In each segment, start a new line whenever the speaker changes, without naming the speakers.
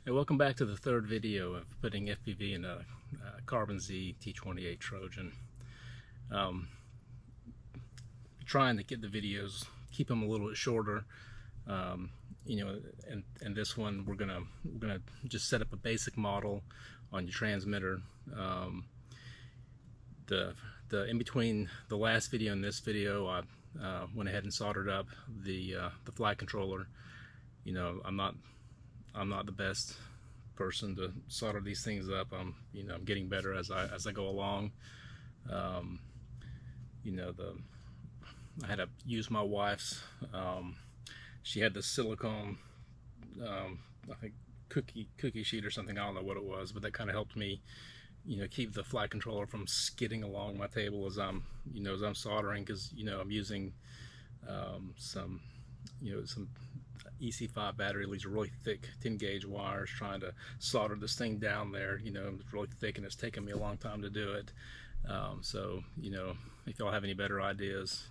Hey, welcome back to the third video of putting FPV in a Carbon Z T-28 Trojan. Trying to get the videos, keep them a little bit shorter. And this one we're gonna just set up a basic model on your transmitter. The in between the last video and this video, I went ahead and soldered up the flight controller. I'm not the best person to solder these things up. I'm getting better as I go along. I had to use my wife's. She had the silicone, I think cookie sheet or something. I don't know what it was, but that kind of helped me, keep the flight controller from skidding along my table as I'm soldering, because I'm using some EC5 battery. These are really thick 10 gauge wires, trying to solder this thing down there. It's really thick and it's taken me a long time to do it. So if y'all have any better ideas,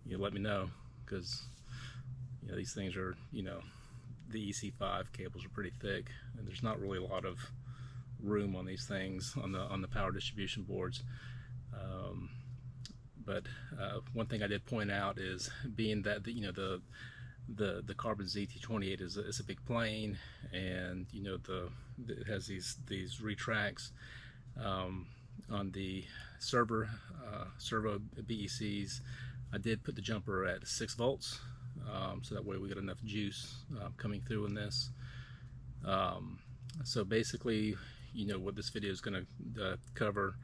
let me know, because these things are, the EC5 cables are pretty thick, and there's not really a lot of room on these things on the power distribution boards. But one thing I did point out is, being that the Carbon Z T-28 is a big plane, and it has these retracts on the servo BECs. I did put the jumper at 6 volts, so that way we get enough juice coming through in this. So basically, what this video is going to cover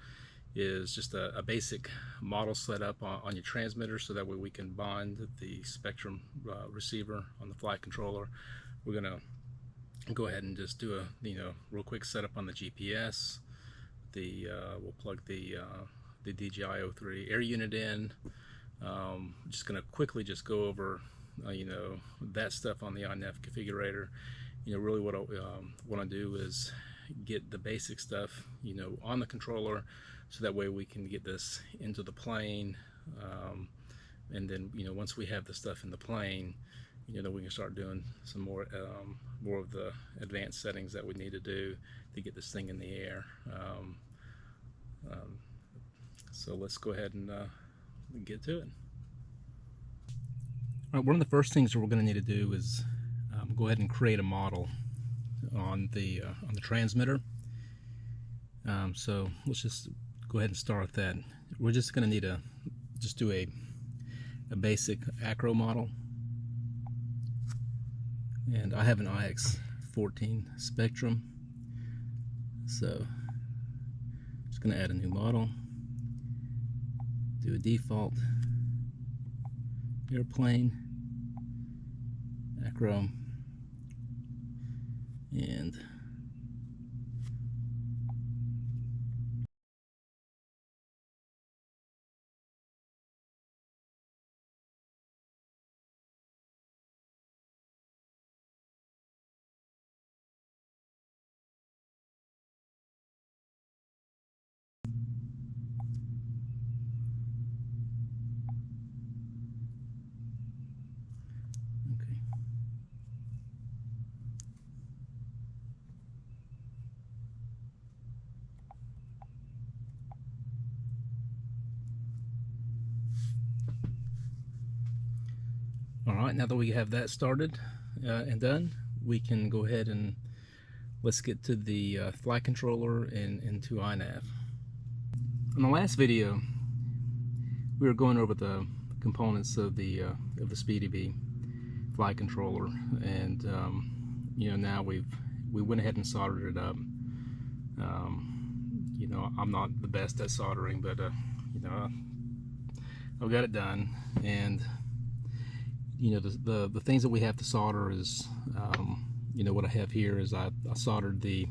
is just a basic model setup on your transmitter, so that way we can bind the Spektrum receiver on the flight controller. We're going to go ahead and just do a real quick setup on the GPS. We'll plug the DJI O3 Air Unit in. Just going to quickly just go over that stuff on the Inav configurator. Really what I want to do is get the basic stuff on the controller, so that way we can get this into the plane, and then once we have the stuff in the plane, then we can start doing some more of the advanced settings that we need to do to get this thing in the air. So let's go ahead and get to it. All right, one of the first things that we're going to need to do is go ahead and create a model on the transmitter. So let's just go ahead and start that. We're just going to need to just do a basic acro model, and I have an IX14 Spektrum, so just going to add a new model, do a default airplane acro, and Alright, now that we have that started and done, we can go ahead and let's get to the flight controller and into Inav. In the last video, we were going over the components of the Speedybee flight controller, and now we went ahead and soldered it up. I'm not the best at soldering, but I've got it done. And the things that we have to solder is, what I have here is I soldered the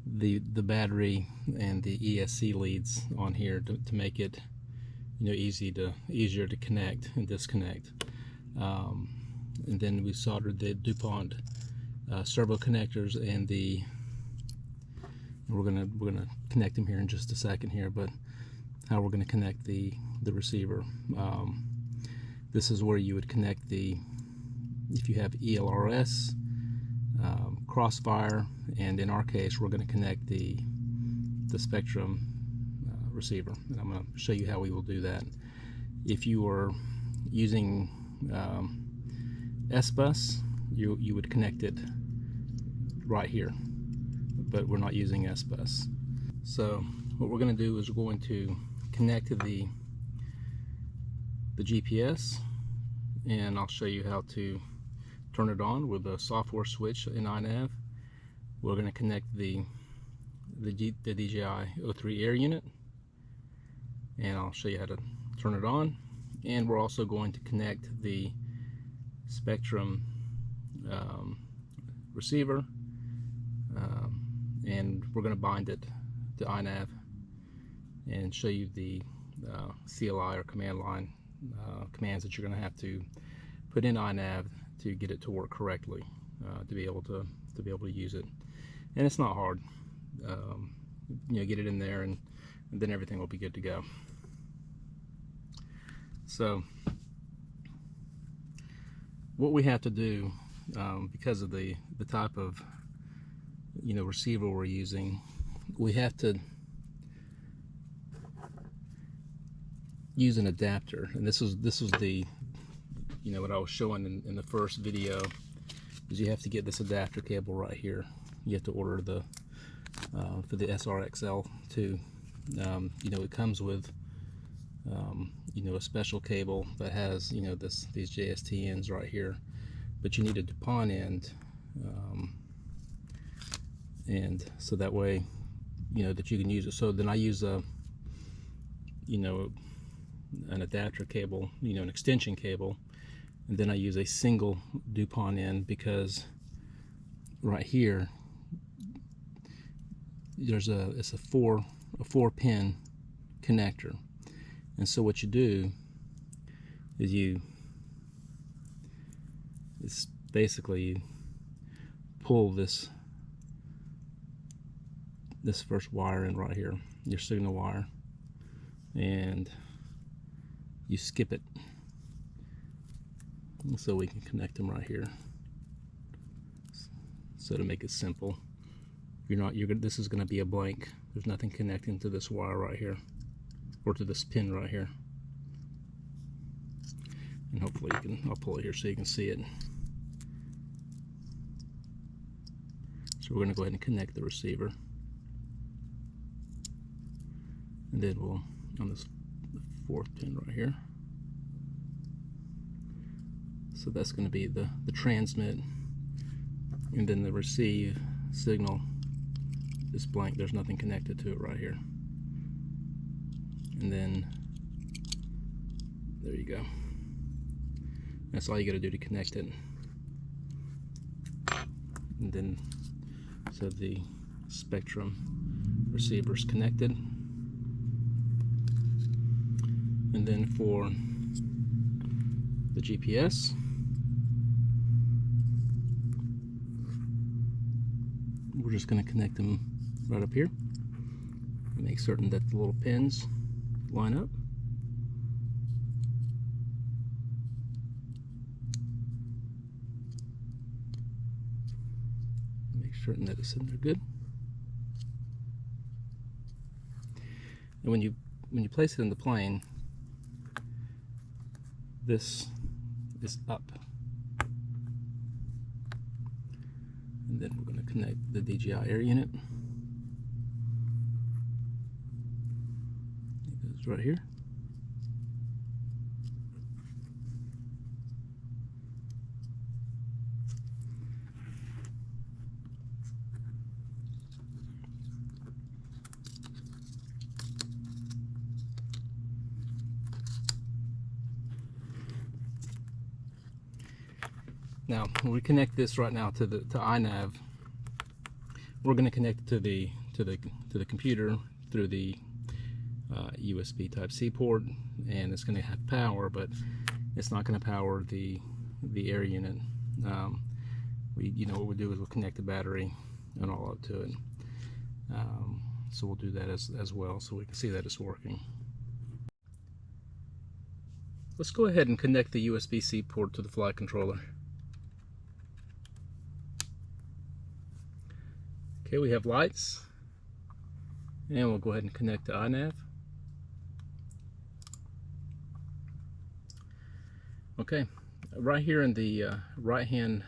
battery and the ESC leads on here to make it easier to connect and disconnect. And then we soldered the DuPont servo connectors, and we're gonna connect them here in just a second here, but how we're gonna connect the receiver. This is where you would connect if you have ELRS, crossfire, and in our case we're going to connect the Spektrum receiver, and I'm going to show you how we will do that. If you are using S-Bus, you would connect it right here, but we're not using S-Bus. So what we're going to do is we're going to connect to the GPS, and I'll show you how to turn it on with a software switch in Inav. We're going to connect the DJI O3 Air Unit, and I'll show you how to turn it on. And we're also going to connect the Spektrum receiver, and we're going to bind it to Inav and show you the CLI or command line commands that you're going to have to put in Inav to get it to work correctly, to be able to use it. And it's not hard. You know, get it in there, and then everything will be good to go. So what we have to do, because of the type of receiver we're using, we have to use an adapter. And this was the what I was showing in the first video, is you have to get this adapter cable right here. You have to order the for the SRXL2. It comes with a special cable that has these JST ends right here, but you need a DuPont end, and so that way that you can use it. So then I use an adapter cable, an extension cable, and then I use a single DuPont end, because right here it's a four pin connector. And so what you do is it's basically you pull this first wire in right here, your signal wire, and you skip it, and so we can connect them right here. So to make it simple, this is going to be a blank. There's nothing connecting to this wire right here, or to this pin right here. And hopefully I'll pull it here so you can see it. So we're going to go ahead and connect the receiver, and then we'll, on this fourth pin right here, so that's going to be the transmit, and then the receive signal is blank. There's nothing connected to it right here. And then there you go. That's all you got to do to connect it. And then so the Spektrum receiver is connected. And then for the GPS, we're just going to connect them right up here. Make certain that the little pins line up. Make certain that it's in there good. And when you place it in the plane, this is up. And then we're going to connect the DJI Air Unit. It goes right here. Now, when we connect this right now to Inav, we're going to connect it to the computer through the USB Type-C port, and it's going to have power, but it's not going to power the Air Unit. What we'll do is we'll connect the battery and all up to it. So we'll do that as well, so we can see that it's working. Let's go ahead and connect the USB-C port to the flight controller. Okay, we have lights, and we'll go ahead and connect to Inav. Okay, right here in the right hand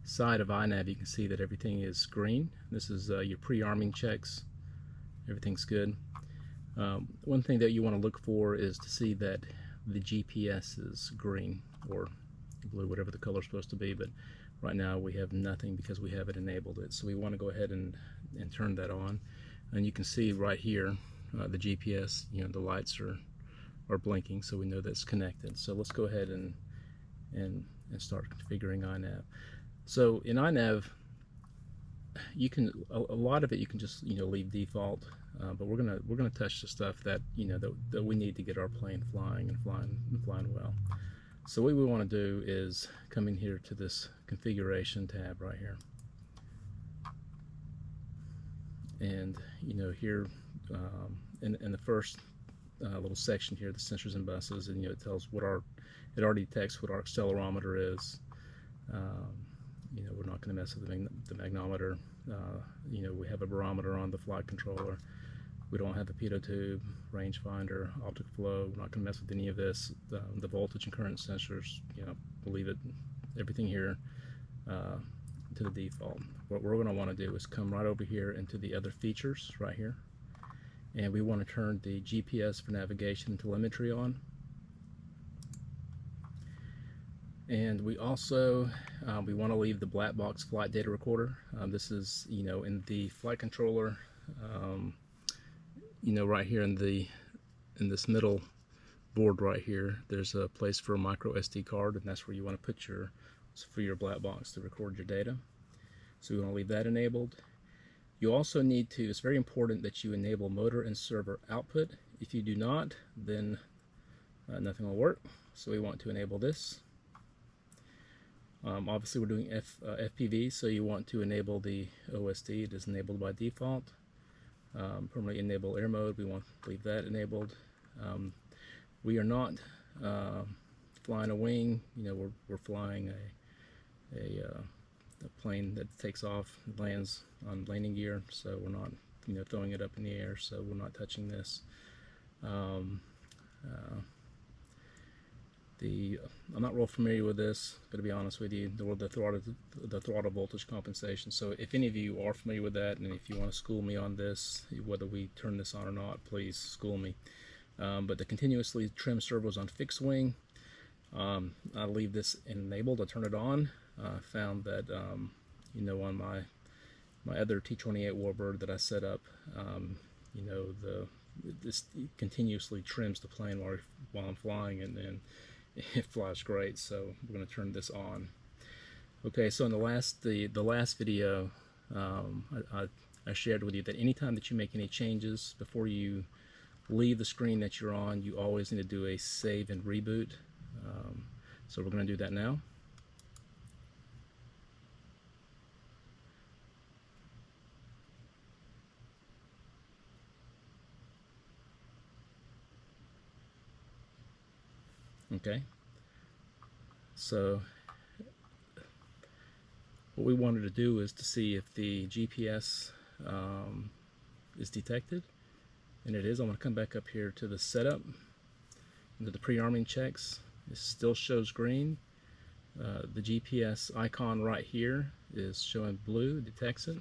side of Inav, you can see that everything is green. This is your pre-arming checks. Everything's good. One thing that you want to look for is to see that the GPS is green or blue, whatever the color is supposed to be, but right now we have nothing because we haven't enabled it. So we want to go ahead and turn that on, and you can see right here the GPS, the lights are blinking, so we know that's connected. So let's go ahead and start configuring Inav. So in Inav, you can a lot of it you can just leave default, but we're gonna touch the stuff that that we need to get our plane flying and flying well. So what we want to do is come in here to this configuration tab right here, and here in the first little section here, the sensors and buses, and it tells it already detects what our accelerometer is. We're not going to mess with the magnometer. We have a barometer on the flight controller. We don't have a pitot tube, rangefinder, optic flow. We're not going to mess with any of this. The voltage and current sensors, we'll leave it, everything here to the default. What we're going to want to do is come right over here into the other features right here, and we want to turn the GPS for navigation and telemetry on. And we also we want to leave the black box flight data recorder. This is in the flight controller. Right here in this middle board right here, there's a place for a micro SD card, and that's where you want to put your black box to record your data. So we want to leave that enabled. You also need to, it's very important that you enable motor and server output. If you do not, then nothing will work. So we want to enable this. Obviously we're doing FPV, so you want to enable the OSD. It is enabled by default. Permanently enable air mode, we want to leave that enabled. We are not flying a wing. We're flying a plane that takes off, lands on landing gear, so we're not throwing it up in the air, so we're not touching this. I'm not real familiar with this, to be honest with you, the throttle voltage compensation. So if any of you are familiar with that, and if you want to school me on this, whether we turn this on or not, please school me. But the continuously trim servos on fixed wing, I leave this enabled. I turn it on. I found that on my other T-28 warbird that I set up, this continuously trims the plane while I'm flying, and then it flies great. So we're going to turn this on. Okay, so in the last video, I shared with you that anytime that you make any changes, before you leave the screen that you're on, you always need to do a save and reboot. So we're going to do that now. Okay, so what we wanted to do is to see if the GPS is detected, and it is. I'm going to come back up here to the setup, into the pre-arming checks. It still shows green. The GPS icon right here is showing blue, detects it.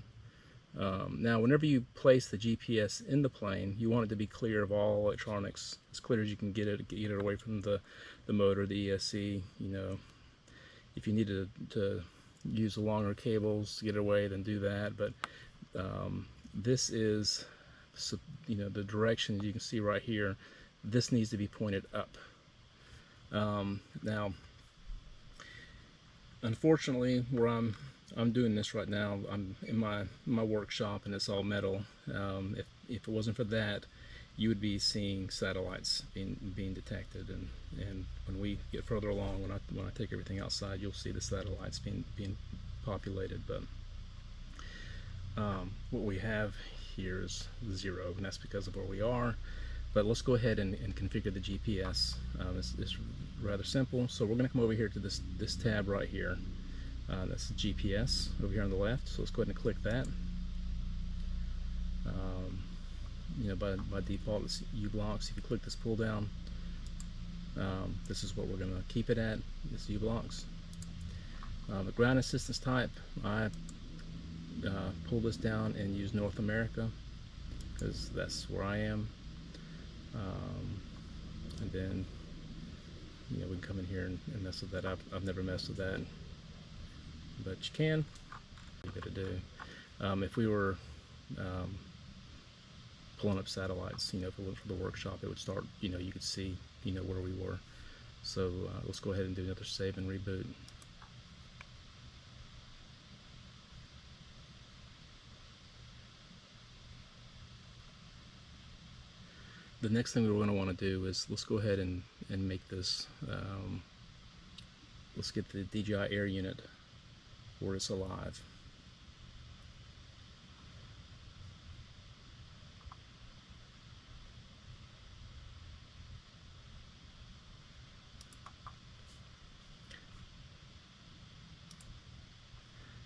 Now whenever you place the GPS in the plane, you want it to be clear of all electronics, as clear as you can get it away from the motor, the ESC. If you need to use the longer cables to get it away, then do that. But this is the direction you can see right here. This needs to be pointed up. Now unfortunately, where I'm doing this right now, I'm in my workshop, and it's all metal. If it wasn't for that, you would be seeing satellites being detected, and when we get further along, when I take everything outside, you'll see the satellites being populated. But what we have here is 0, and that's because of where we are. But let's go ahead and configure the GPS. It's rather simple. So we're going to come over here to this tab right here. That's the GPS over here on the left. So let's go ahead and click that. You know, by default it's U-blocks. If you click this pull down, this is what we're going to keep it at, this U-blocks. The ground assistance type, I pull this down and use North America because that's where I am. And then, you know, we can come in here and mess with that. I've never messed with that, but you can. You got to do. If we were pulling up satellites, you know, if it went for the workshop, it would start, you know, you could see, you know, where we were. So let's go ahead and do another save and reboot. The next thing we're going to want to do is let's go ahead and make this, let's get the DJI Air Unit where it's alive.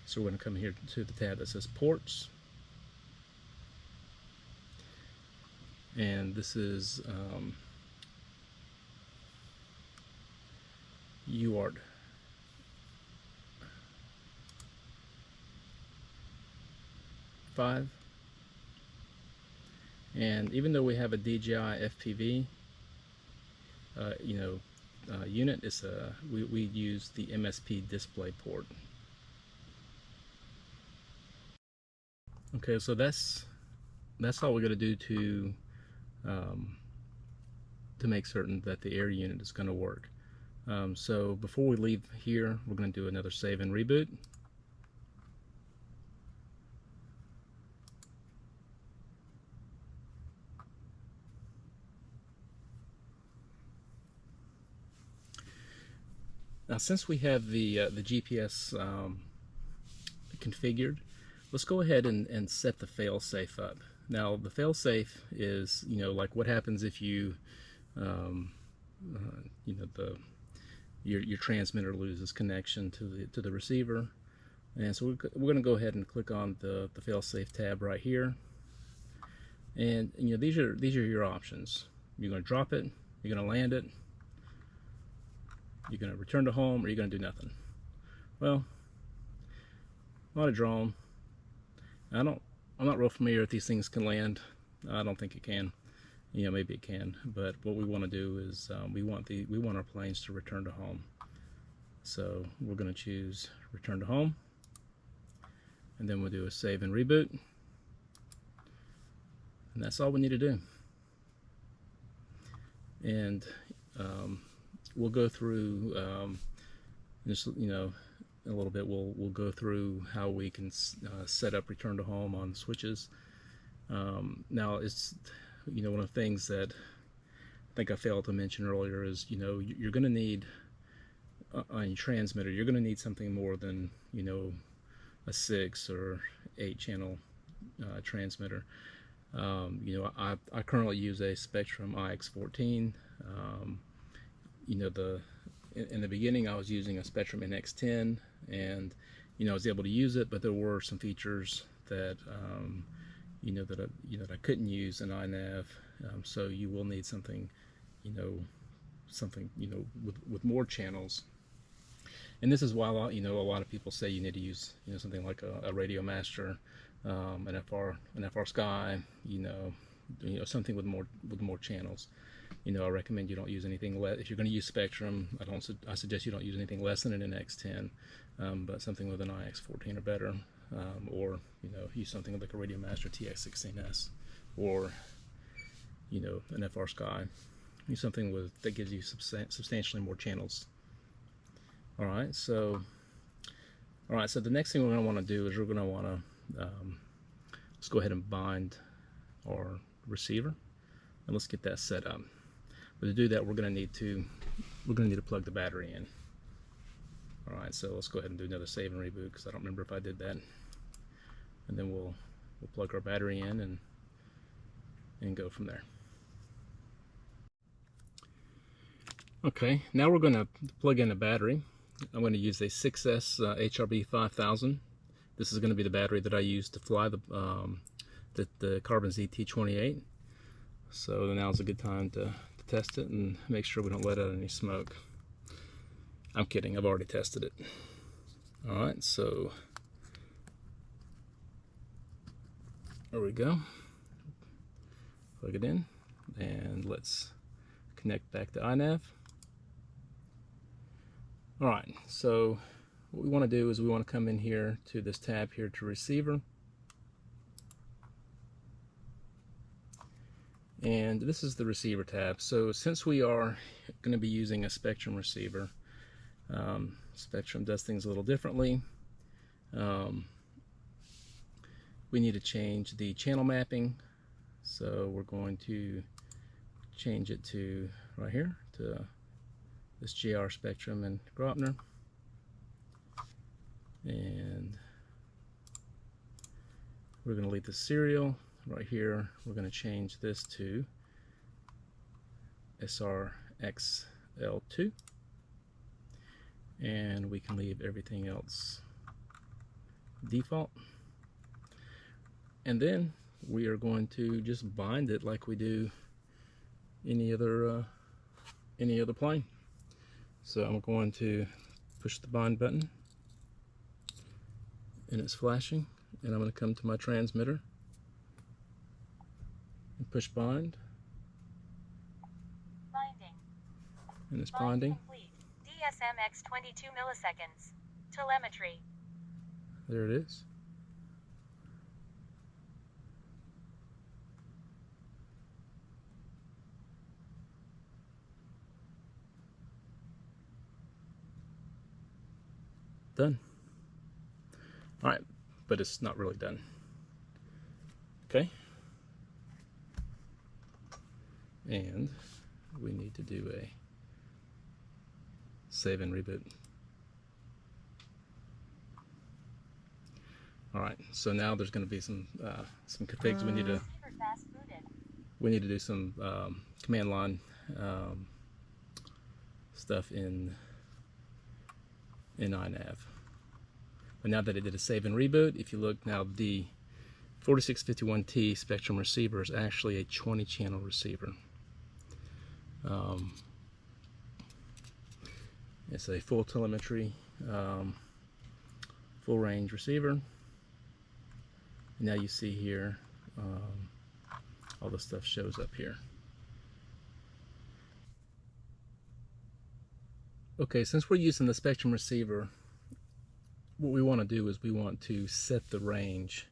So we're going to come here to the tab that says ports, and this is UART. And even though we have a DJI FPV unit, it's we use the MSP display port. Okay, so that's all we're going to do to make certain that the Air Unit is going to work. So before we leave here, we're going to do another save and reboot. Now, since we have the GPS configured, let's go ahead and set the failsafe up. Now, the failsafe is, you know, like what happens if you, you know, your transmitter loses connection to the receiver. And so we're going to go ahead and click on the failsafe tab right here. And you know, these are your options. You're going to drop it, you're going to land it, you're going to return to home, or you're going to do nothing. Well, not a drone. I'm not real familiar if these things can land. I don't think it can. You know, maybe it can, but what we want to do is we want our planes to return to home. So we're going to choose return to home, and then we'll do a save and reboot, and that's all we need to do. And we'll go through just, you know, in a little bit. We'll go through how we can set up return to home on the switches. Now, it's, you know, one of the things that I think I failed to mention earlier is, you know, you're going to need on your transmitter, you're going to need something more than, you know, a 6 or 8 channel transmitter. You know, I currently use a Spektrum IX14. You know, in the beginning I was using a Spektrum NX10, and you know, I was able to use it, but there were some features that you know, that I couldn't use in iNav. So you will need something, you know, with more channels. And this is why, you know, a lot of people say you need to use, you know, something like a Radio Master, an FR Sky, you know, something with more channels. You know, I recommend you don't use anything less. If you're going to use Spektrum, I suggest you don't use anything less than an NX10, but something with an IX14 or better, or, you know, use something like a Radio Master TX16S, or, you know, an FR Sky. Use something that gives you substantially more channels. All right, so the next thing we're going to want to do is we're going to want to let's go ahead and bind our receiver, and let's get that set up. But to do that, we're going to need to plug the battery in. All right, so let's go ahead and do another save and reboot, because I don't remember if I did that. And then we'll plug our battery in and go from there. Okay, now we're going to plug in a battery. I'm going to use a 6S HRB 5000. This is going to be the battery that I use to fly the the Carbon Z T-28. So now's a good time to test it and make sure we don't let out any smoke. I'm kidding, I've already tested it. Alright, so there we go. Plug it in and let's connect back to Inav. Alright, so what we want to do is we want to come in here to this tab here to receiver. And this is the receiver tab. So since we are going to be using a Spektrum receiver, Spektrum does things a little differently. We need to change the channel mapping. So we're going to change it to right here, to this JR Spektrum and Grotner. And we're going to leave the serial right here. We're going to change this to SRXL2, and we can leave everything else default. And then we are going to just bind it like we do any other plane. So I'm going to push the bind button, and it's flashing, and I'm going to come to my transmitter and push bind.
Binding.
And it's binding.
Complete. DSMX 22 milliseconds. Telemetry.
There it is. Done. Alright, but it's not really done. Okay. And we need to do a save and reboot. Alright, so now there's going to be some configs we need to do some command line stuff in Inav. But now that it did a save and reboot, if you look now, the 4651T Spektrum receiver is actually a 20 channel receiver. It's a full telemetry, full range receiver. And now you see here, all the stuff shows up here. Okay, since we're using the Spektrum receiver, what we want to do is we want to set the range.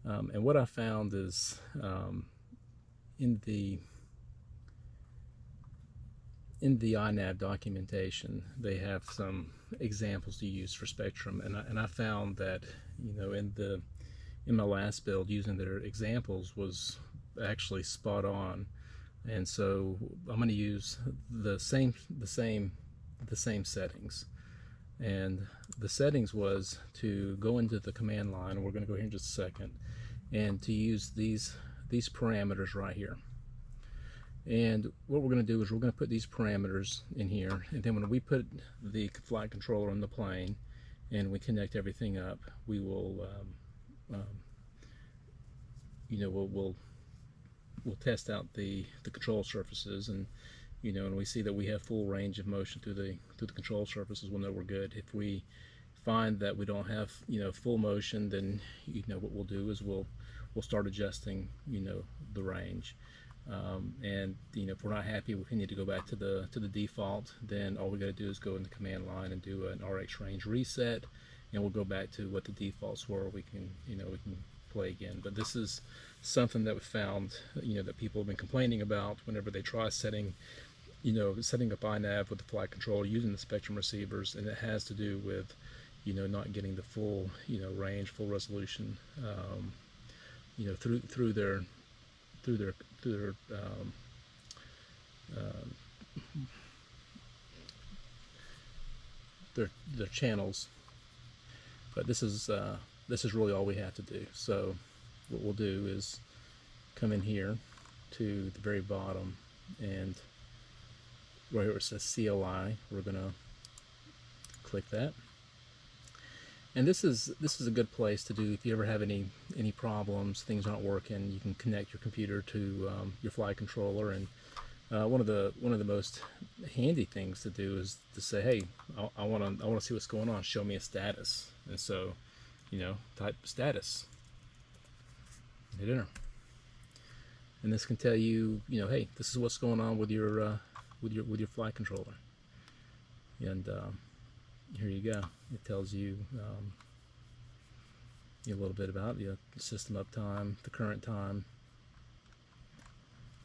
And what I found is in the Inav documentation, they have some examples to use for Spektrum, and I found that, you know, in my last build, using their examples was actually spot on. And so I'm going to use the same settings. And the settings was to go into the command line, and we're going to go here in just a second, and to use these parameters right here. And what we're going to do is we're going to put these parameters in here, and then when we put the flight controller on the plane and we connect everything up, we will you know, we'll test out the control surfaces, and you know, and we see that we have full range of motion through the control surfaces, we'll know we're good. If we find that we don't have, you know, full motion, then, you know, what we'll do is we'll start adjusting, you know, the range. And you know, if we're not happy, we need to go back to the default. Then all we got to do is go in the command line and do an RX range reset, and we'll go back to what the defaults were. We can, you know, we can play again. But this is something that we found, you know, that people have been complaining about whenever they try setting up Inav with the flight controller using the Spektrum receivers, and it has to do with, you know, not getting the full, you know, range, full resolution, you know, through their channels. But this is really all we have to do. So what we'll do is come in here to the very bottom, and right here it says CLI, we're gonna click that, And this is a good place to do if you ever have any problems, things aren't working. You can connect your computer to your flight controller, and one of the most handy things to do is to say, hey, I want to see what's going on. Show me a status. And so, type status, hit enter, and this can tell you, hey, this is what's going on with your flight controller. And here you go. It tells you a little bit about the system uptime, the current time.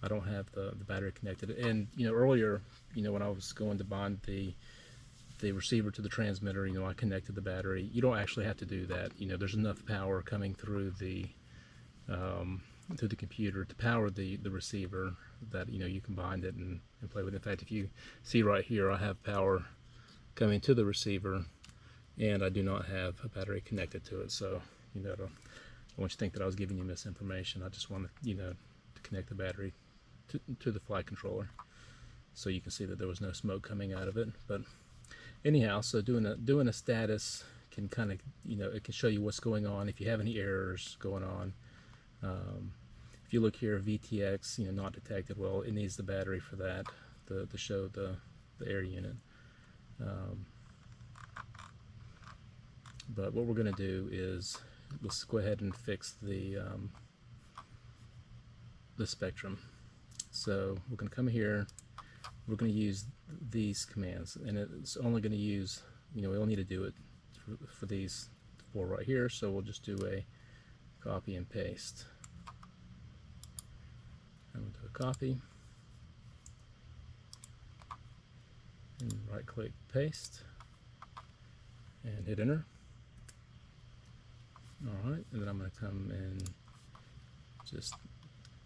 I don't have the battery connected, and earlier, when I was going to bind the receiver to the transmitter, I connected the battery. You don't actually have to do that. There's enough power coming through the computer to power the receiver that you can bind it and play with it. In fact, if you see right here, I have power coming to the receiver, and I do not have a battery connected to it. So I don't want you to think that I was giving you misinformation. I just wanted to connect the battery to the flight controller, so you can see that there was no smoke coming out of it. But anyhow, so doing a status can kind of it can show you what's going on if you have any errors going on. If you look here, VTX, not detected. Well, it needs the battery for that to show the air unit. But what we're going to do is let's go ahead and fix the Spektrum. So we're going to come here. We're going to use these commands, and it's only going to use, we only need to do it for these four right here. So we'll just do a copy and paste. I'm going to do a copy and right click paste and hit enter. Alright, and then I'm going to come and just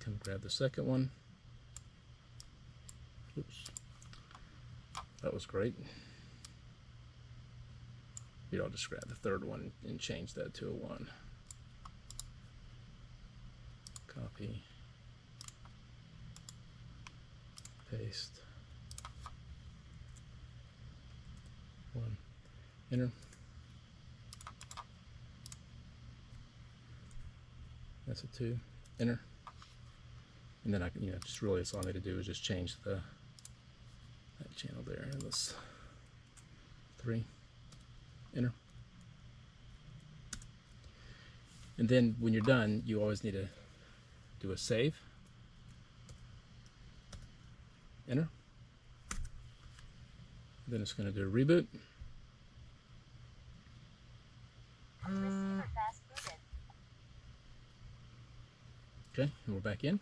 come grab the second one. Oops, that was great. I'll just grab the third one and change that to a 1. Copy, paste, 1, enter. That's a 2, enter. And then I can, just really, it's all I need to do is just change that channel there. And let's 3, enter. And then when you're done, you always need to do a save, enter. Then it's going to do a reboot.
Receiver fast booted.
Okay, and we're back in.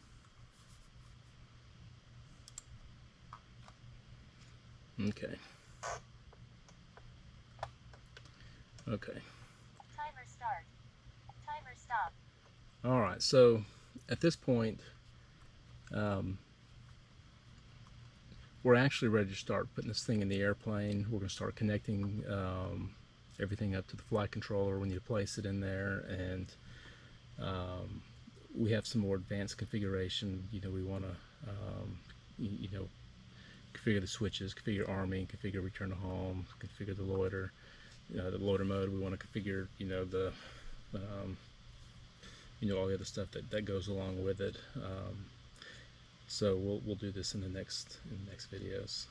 Okay. Okay.
Timer start. Timer stop.
All right. So at this point, we're actually ready to start putting this thing in the airplane. We're going to start connecting everything up to the flight controller. We need to place it in there, and we have some more advanced configuration. We want to, configure the switches, configure arming, configure return to home, configure the loiter. The loiter mode. We want to configure, the all the other stuff that goes along with it. So we'll do this in the next videos.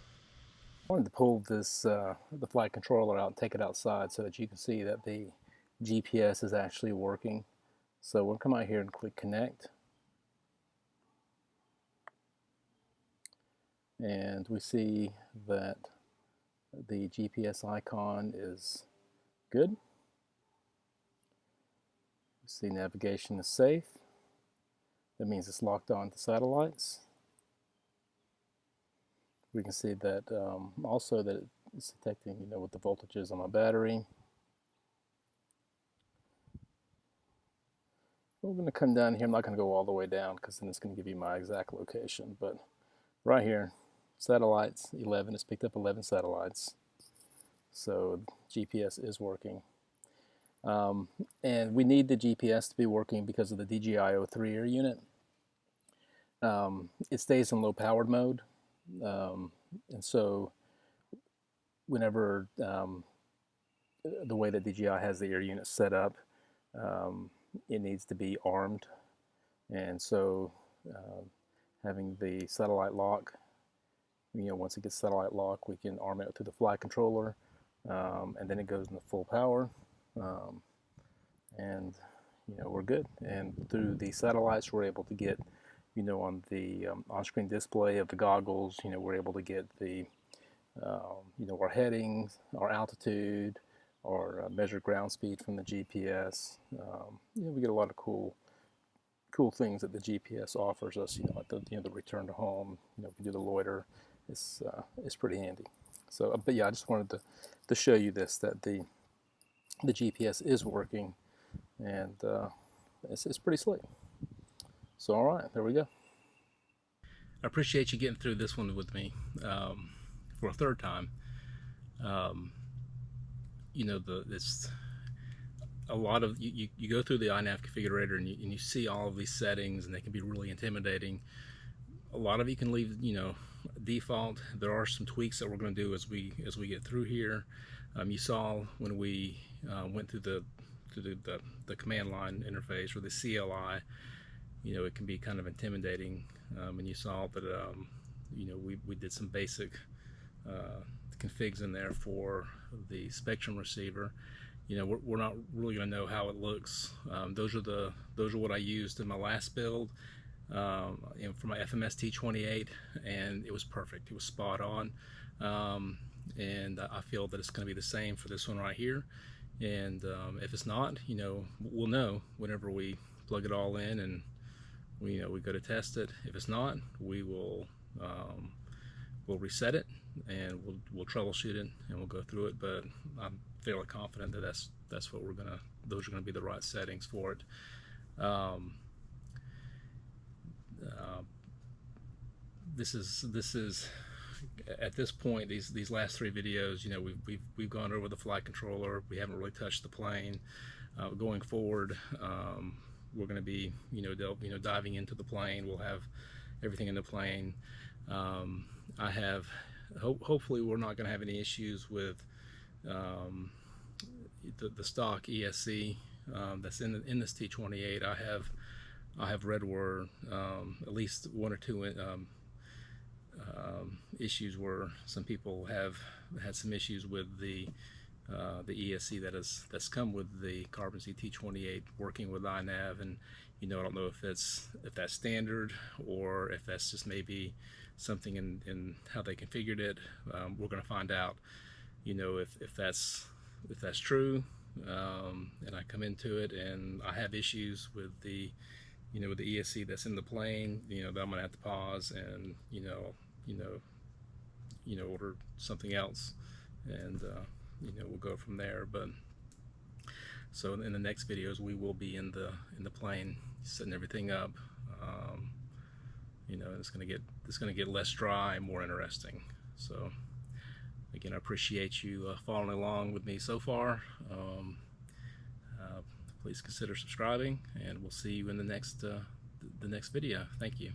I wanted to pull this the flight controller out and take it outside so that you can see that the GPS is actually working. So we'll come out here and click connect, and we see that the GPS icon is good. We see navigation is safe. That means it's locked on to satellites. We can see that also that it's detecting, what the voltage is on my battery. We're going to come down here. I'm not going to go all the way down because then it's going to give you my exact location. But right here, satellites 11. It's picked up 11 satellites. So GPS is working. And we need the GPS to be working because of the DJI O3 Air Unit. It stays in low powered mode. And so whenever the way that DJI has the Air Unit set up, it needs to be armed, and so having the satellite lock, once it gets satellite lock, we can arm it to the flight controller, and then it goes into full power, and we're good. And through the satellites, we're able to get, on the on-screen display of the goggles, we're able to get the our headings, our altitude, our measured ground speed from the GPS. We get a lot of cool things that the GPS offers us. At the return to home. We do the loiter. It's pretty handy. So, but yeah, I just wanted to show you this, that the GPS is working, and it's pretty slick. So, all right, there we go. I appreciate you getting through this one with me for a third time. It's a lot of you go through the Inav configurator and you see all of these settings, and they can be really intimidating. A lot of you can leave default. There are some tweaks that we're going to do as we get through here. You saw when we went through the command line interface, or the CLI, it can be kind of intimidating, and you saw that we did some basic configs in there for the Spektrum receiver. We're not really going to know how it looks. Those are what I used in my last build for my FMS T-28, and it was perfect. It was spot on, and I feel that it's going to be the same for this one right here. And if it's not, we'll know whenever we plug it all in and we go to test it. If it's not, we'll reset it, and we'll troubleshoot it, and we'll go through it. But I'm fairly confident that that's what those are gonna be the right settings for it. This is at this point, these last three videos, we've gone over the flight controller. We haven't really touched the plane. Going forward, we're going to be diving into the plane. We'll have everything in the plane. I have hopefully we're not going to have any issues with the stock ESC that's in this T-28. I have read where at least one or two issues where some people have had some issues with the ESC that's come with the Carbon T-28 working with Inav, and I don't know if that's standard or if that's just maybe something in how they configured it. We're going to find out, if that's true, and I come into it and I have issues with the with the ESC that's in the plane, that I'm going to have to pause and order something else, and we'll go from there. But so in the next videos, we will be in the plane setting everything up. It's gonna get less dry and more interesting. So again, I appreciate you following along with me so far. Please consider subscribing, and we'll see you in the next video. Thank you.